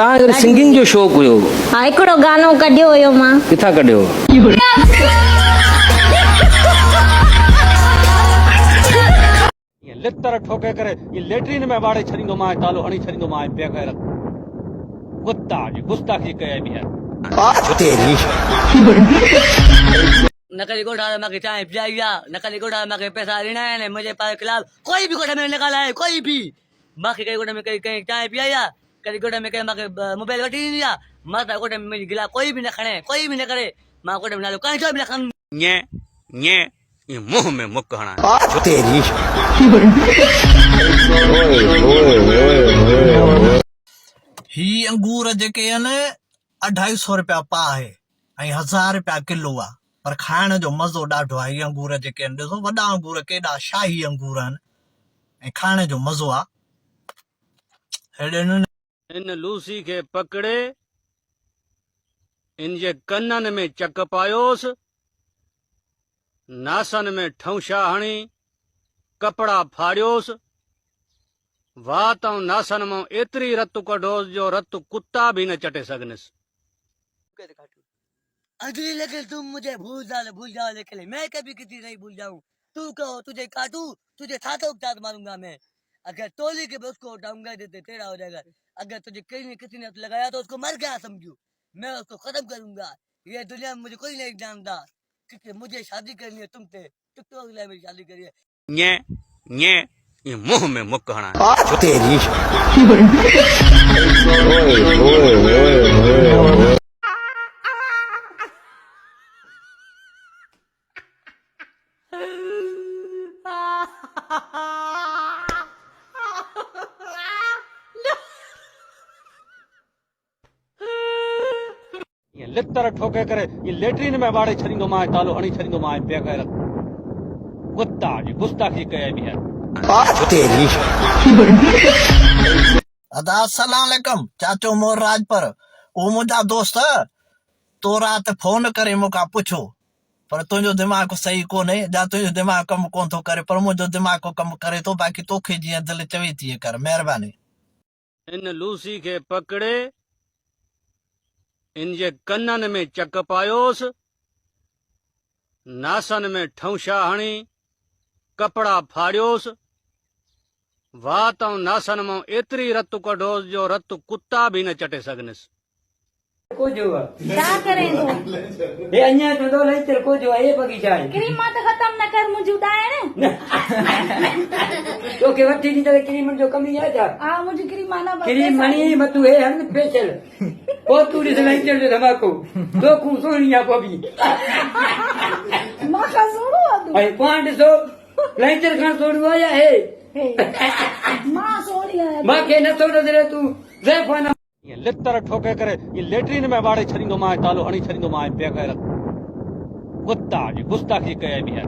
तव्हां सिंगिंग जो शौक़ु हुयो? हा हिकिड़ो गानो कढियो हुयो मां। किथां कढियो? लितर ठोके करे ये लेटरिन में वाड़े छॾींदो मां, तालो हणी छॾींदो मां बेग़ैरत कुत्ता जी गुस्ताखी कई बि है। नकली गोठा मांगे चाय पिया, नकली गोठा मांगे पैसा देना है, मुझे पास खिलाफ कोई भी गोठा में निकाला है, कोई भी मांगे कई गोठा में कहीं चाय पिया, कई गोठा में कहीं मांगे मोबाइल वठी दिया, माता गोठा में मेरी गिला कोई भी न खड़े, कोई भी न करे, मां गोठा में ना लो कहीं जो भी न खन nye nye ये मुंह में मुक्क हणा ही अंगूर जेके आहिनि 250 रुपया पा आहे ऐं 1000 रुपया किलो आहे, पर खाइण जो मज़ो ॾाढो आहे। ही अंगूर जेके आहिनि ॾिसो वॾा अंगूर केॾा शाही अंगूर आहिनि ऐं खाइण जो मज़ो आहे। हेॾे इन लूसी के पकड़े इन जे कननि में चक पायोसि, नासन में ठौशा हणी कपड़ा फाड़ियोसि, वात ऐं नासन मां एतिरी रत कढोसि जो रत कुत्ता भी न चटे सघनिसि। अगली लेकिन तुम मुझे भूल जाओ लेकिन मैं कभी किसी नहीं भूल जाऊं। तू कहो तुझे काटू, तुझे छातों के साथ मारूंगा मैं। अगर तोली के उसको उठाऊंगा देते तेरा हो जाएगा। अगर तुझे किसी ने लगाया तो उसको मर गया समझू, मैं उसको खत्म करूंगा। ये दुनिया में मुझे कोई नहीं जानता, क्योंकि मुझे शादी करनी है तुमसे, तो मेरी शादी करिए। nye nye ये मुंह में मुक्क हणा लितर ठोके करे ये लेटरिन में वाड़े छॾींदो मां, तालो हणी छॾींदो मां बेग़ैरत कुत्ता जी गुस्ताखी कई बि है। अस्सलाम वालेकुम चाचो मोर राजपर, वो मुंहिंजा दोस्त तो रात फोन करे मूंखां पुछो, पर तुंहिंजो दिमाग़ सही कोन्हे या तुंहिंजो दिमाग़ कमु कोन थो करे, पर मुंहिंजो दिमाग़ कमु करे थो। बाक़ी तोखे जीअं दिलि चवे थी कर, महिरबानी। इन लूसी के पकड़े इन जे कननि में चक पायोसि, नासन में ठौशा हणी कपड़ा फाड़ियोसि, वात ऐं नासन मां एतिरी रत कढोसि जो रत कुत्ता भी न चटे सघनिसि। को जो क्या करेंगे? ये अन्य तो दो नहीं तेरे को जो है ये बगीचा है। क्रीम मत खत्म न कर, मुझे उठाए ना। तो के वठी नहीं चले क्रीम जो कमी है जा। हाँ मुझे क्रीम आना बस। क्रीम मनी मत तू है हम स्पेशल। ओ तू इस नहीं चल जो धमाको। दो खूसोनिया पबी। माँ का सुनो तू। अरे 500 लाइटर खान सोड़वा या है। माँ सोनिया है। माँ के न सोड़ दे तू जय फाना। ये लितर ठोके करे ये लेटरिन में वाड़े छॾींदो मां, तालो हणी छॾींदो मां बेग़ैरत कुत्ता जी गुस्ताखी कई बि है।